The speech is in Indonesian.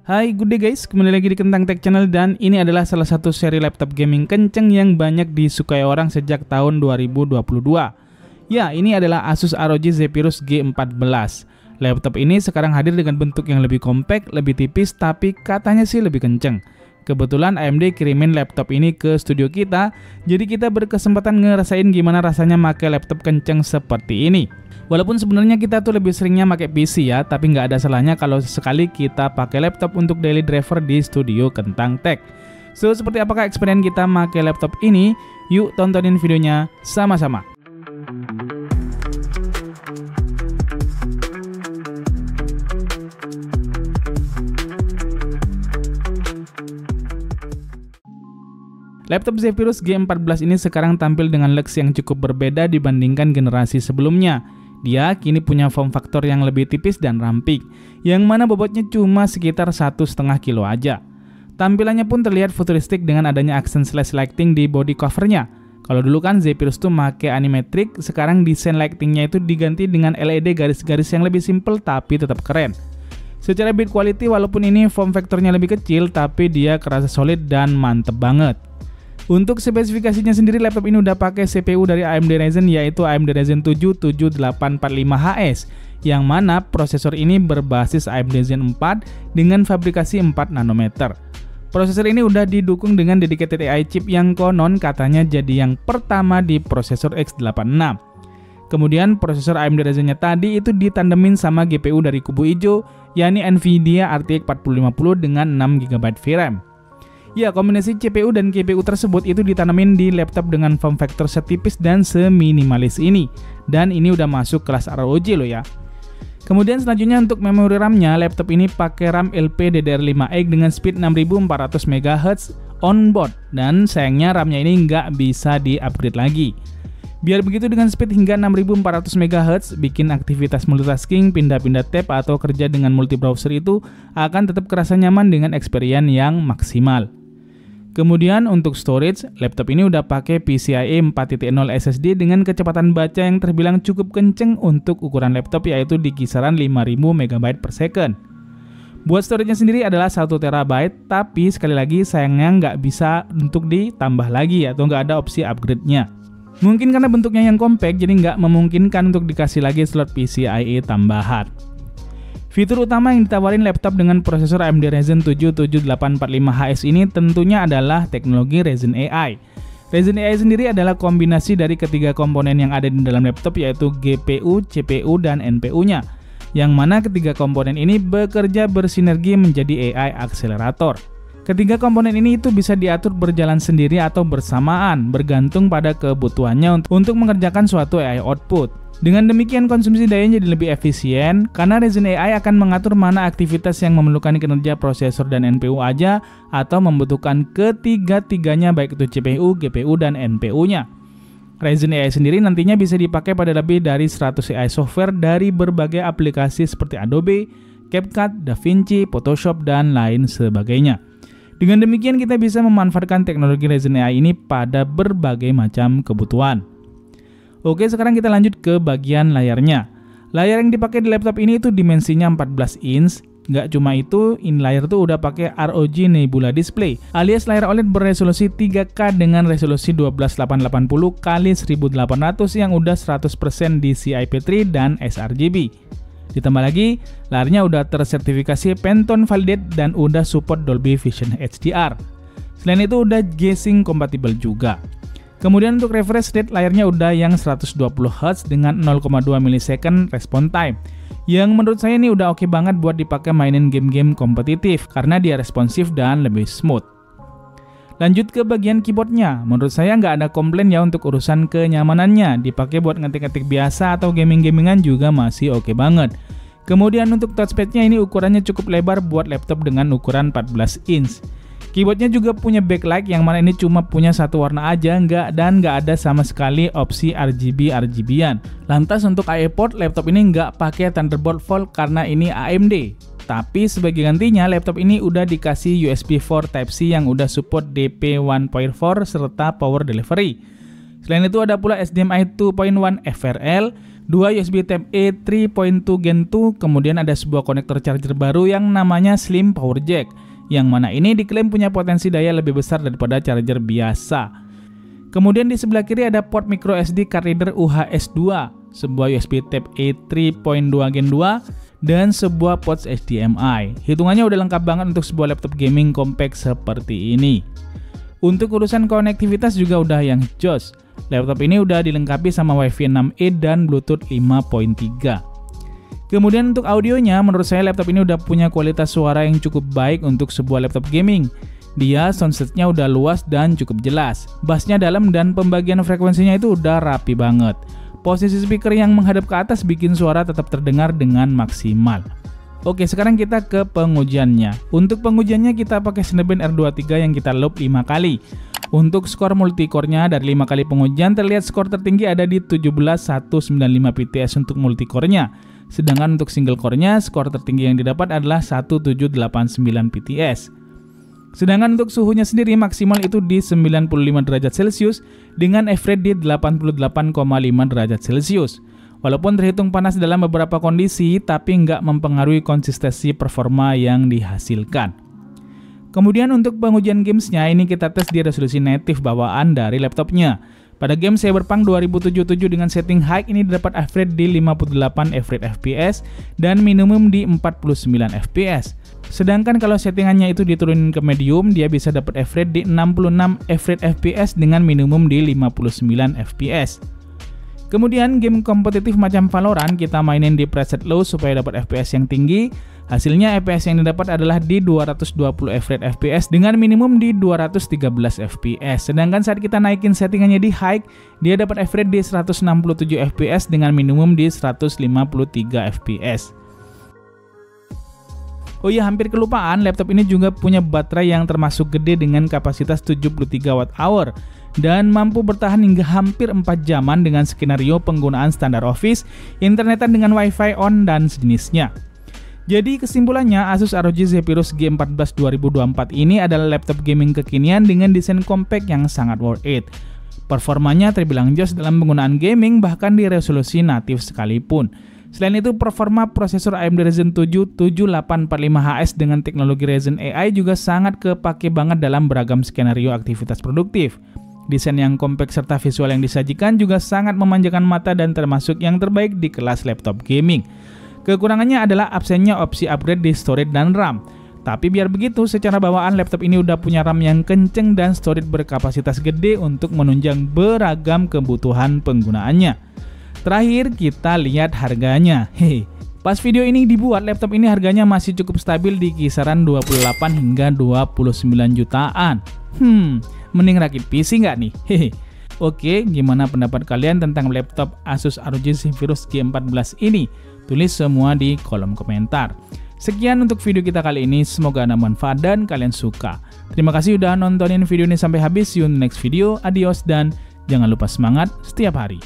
Hai, good day guys, kembali lagi di Kentang Tech Channel dan ini adalah salah satu seri laptop gaming kenceng yang banyak disukai orang sejak tahun 2022. Ya, ini adalah Asus ROG Zephyrus G14. Laptop ini sekarang hadir dengan bentuk yang lebih kompak, lebih tipis, tapi katanya sih lebih kenceng. Kebetulan AMD kirimin laptop ini ke studio kita, jadi kita berkesempatan ngerasain gimana rasanya pakai laptop kenceng seperti ini. Walaupun sebenarnya kita tuh lebih seringnya pakai PC ya, tapi nggak ada salahnya kalau sesekali kita pakai laptop untuk daily driver di studio Kentang Tech. So, seperti apakah experience kita pakai laptop ini? Yuk tontonin videonya sama-sama. Laptop Zephyrus G14 ini sekarang tampil dengan lux yang cukup berbeda dibandingkan generasi sebelumnya. Dia kini punya form factor yang lebih tipis dan ramping, yang mana bobotnya cuma sekitar 1,5 kilo aja. Tampilannya pun terlihat futuristik dengan adanya accent slash lighting di body covernya. Kalau dulu kan Zephyrus tuh make animatrix, sekarang desain lightingnya itu diganti dengan LED garis-garis yang lebih simple tapi tetap keren. Secara build quality walaupun ini form factornya lebih kecil, tapi dia kerasa solid dan mantep banget. Untuk spesifikasinya sendiri, laptop ini udah pakai CPU dari AMD Ryzen, yaitu AMD Ryzen 7 7845HS, yang mana prosesor ini berbasis AMD Zen 4 dengan fabrikasi 4 nanometer. Prosesor ini udah didukung dengan dedicated AI chip yang konon katanya jadi yang pertama di prosesor x86. Kemudian prosesor AMD Ryzen-nya tadi itu ditandemin sama GPU dari kubu hijau, yakni Nvidia RTX 4050 dengan 6GB VRAM. Ya, kombinasi CPU dan GPU tersebut itu ditanamin di laptop dengan form factor setipis dan seminimalis ini. Dan ini udah masuk kelas ROG loh ya. Kemudian selanjutnya untuk memori RAM-nya, laptop ini pakai RAM LPDDR5X dengan speed 6400 MHz onboard. Dan sayangnya RAM-nya ini nggak bisa di-upgrade lagi. Biar begitu dengan speed hingga 6400 MHz, bikin aktivitas multitasking, pindah-pindah tab atau kerja dengan multi browser itu akan tetap kerasa nyaman dengan experience yang maksimal. Kemudian untuk storage, laptop ini udah pakai PCIe 4.0 SSD dengan kecepatan baca yang terbilang cukup kenceng untuk ukuran laptop, yaitu di kisaran 5000 MB per second. Buat storage-nya sendiri adalah 1 TB, tapi sekali lagi sayangnya nggak bisa untuk ditambah lagi atau nggak ada opsi upgrade-nya. Mungkin karena bentuknya yang compact, jadi nggak memungkinkan untuk dikasih lagi slot PCIe tambahan. Fitur utama yang ditawarin laptop dengan prosesor AMD Ryzen 7 7845HS ini tentunya adalah teknologi Ryzen AI. Ryzen AI sendiri adalah kombinasi dari ketiga komponen yang ada di dalam laptop, yaitu GPU, CPU, dan NPU-nya. Yang mana ketiga komponen ini bekerja bersinergi menjadi AI Accelerator. Ketiga komponen ini itu bisa diatur berjalan sendiri atau bersamaan, bergantung pada kebutuhannya untuk mengerjakan suatu AI output. Dengan demikian konsumsi dayanya jadi lebih efisien, karena Ryzen AI akan mengatur mana aktivitas yang memerlukan kinerja prosesor dan NPU aja, atau membutuhkan ketiga-tiganya baik itu CPU, GPU, dan NPU-nya. Ryzen AI sendiri nantinya bisa dipakai pada lebih dari 100 AI software dari berbagai aplikasi seperti Adobe, CapCut, DaVinci, Photoshop, dan lain sebagainya. Dengan demikian kita bisa memanfaatkan teknologi Ryzen AI ini pada berbagai macam kebutuhan. Oke, sekarang kita lanjut ke bagian layarnya. Layar yang dipakai di laptop ini itu dimensinya 14 inch. Nggak cuma itu, in layar tuh udah pakai ROG Nebula Display, alias layar OLED beresolusi 3K dengan resolusi 12880 x 1800 yang udah 100% DCI-P3 dan sRGB. Ditambah lagi, layarnya udah tersertifikasi Pantone Validate dan udah support Dolby Vision HDR. Selain itu udah G-Sync kompatibel juga. Kemudian untuk refresh rate layarnya udah yang 120Hz dengan 0,2 millisecond response time. Yang menurut saya ini udah oke banget buat dipakai mainin game-game kompetitif karena dia responsif dan lebih smooth. Lanjut ke bagian keyboardnya, menurut saya nggak ada komplain ya untuk urusan kenyamanannya. Dipakai buat ngetik-ngetik biasa atau gaming-gamingan juga masih oke banget. Kemudian untuk touchpadnya ini ukurannya cukup lebar buat laptop dengan ukuran 14 inch. Keyboardnya juga punya backlight yang mana ini cuma punya satu warna aja, nggak ada sama sekali opsi RGB-RGB-an. Lantas untuk I/O port laptop ini nggak pakai Thunderbolt 4 karena ini AMD. Tapi sebagai gantinya laptop ini udah dikasih USB 4 Type-C yang udah support DP 1.4 serta power delivery. Selain itu ada pula HDMI 2.1 FRL, 2 USB Type-A 3.2 Gen 2, kemudian ada sebuah konektor charger baru yang namanya Slim Power Jack, yang mana ini diklaim punya potensi daya lebih besar daripada charger biasa. Kemudian di sebelah kiri ada port micro SD card reader UHS-2, sebuah USB Type-A 3.2 Gen 2, dan sebuah port HDMI. Hitungannya udah lengkap banget untuk sebuah laptop gaming compact seperti ini. Untuk urusan konektivitas juga udah yang jos. Laptop ini udah dilengkapi sama Wi-Fi 6E dan Bluetooth 5.3. Kemudian untuk audionya, menurut saya laptop ini udah punya kualitas suara yang cukup baik untuk sebuah laptop gaming. Dia soundsetnya udah luas dan cukup jelas. Bassnya dalam dan pembagian frekuensinya itu udah rapi banget. Posisi speaker yang menghadap ke atas bikin suara tetap terdengar dengan maksimal. Oke, sekarang kita ke pengujiannya. Untuk pengujiannya kita pakai Cinebench R23 yang kita loop 5 kali. Untuk skor multicore-nya dari 5 kali pengujian terlihat skor tertinggi ada di 17.195 PTS untuk multicore-nya. Sedangkan untuk single core-nya skor tertinggi yang didapat adalah 1789 PTS. Sedangkan untuk suhunya sendiri maksimal itu di 95 derajat Celcius dengan average di 88,5 derajat Celcius. Walaupun terhitung panas dalam beberapa kondisi, tapi nggak mempengaruhi konsistensi performa yang dihasilkan. Kemudian untuk pengujian gamesnya ini kita tes di resolusi native bawaan dari laptopnya. Pada game Cyberpunk 2077 dengan setting high ini dapat average di 58 average FPS dan minimum di 49 FPS. Sedangkan kalau settingannya itu diturunin ke medium, dia bisa dapat average di 66 average FPS dengan minimum di 59 FPS. Kemudian game kompetitif macam Valorant kita mainin di preset low supaya dapat FPS yang tinggi. Hasilnya FPS yang didapat adalah di 220 average FPS dengan minimum di 213 FPS. Sedangkan saat kita naikin settingannya di high, dia dapat average di 167 FPS dengan minimum di 153 FPS. Oh iya, hampir kelupaan, laptop ini juga punya baterai yang termasuk gede dengan kapasitas 73 Wh dan mampu bertahan hingga hampir 4 jaman dengan skenario penggunaan standar Office, internetan dengan Wi-Fi on dan sejenisnya. Jadi kesimpulannya, Asus ROG Zephyrus G14 2024 ini adalah laptop gaming kekinian dengan desain compact yang sangat worth it. Performanya terbilang jos dalam penggunaan gaming bahkan di resolusi natif sekalipun. Selain itu, performa prosesor AMD Ryzen 7 7845HS dengan teknologi Ryzen AI juga sangat kepake banget dalam beragam skenario aktivitas produktif. Desain yang compact serta visual yang disajikan juga sangat memanjakan mata dan termasuk yang terbaik di kelas laptop gaming. Kekurangannya adalah absennya opsi upgrade di storage dan RAM. Tapi biar begitu, secara bawaan laptop ini udah punya RAM yang kenceng dan storage berkapasitas gede untuk menunjang beragam kebutuhan penggunaannya. Terakhir, kita lihat harganya. Pas video ini dibuat, laptop ini harganya masih cukup stabil di kisaran 28 hingga 29 jutaan. Mending rakit PC nggak nih? Oke, gimana pendapat kalian tentang laptop Asus ROG Zephyrus G14 ini? Tulis semua di kolom komentar. Sekian untuk video kita kali ini, semoga ada manfaat dan kalian suka. Terima kasih udah nontonin video ini sampai habis. See you in the next video, adios dan jangan lupa semangat setiap hari.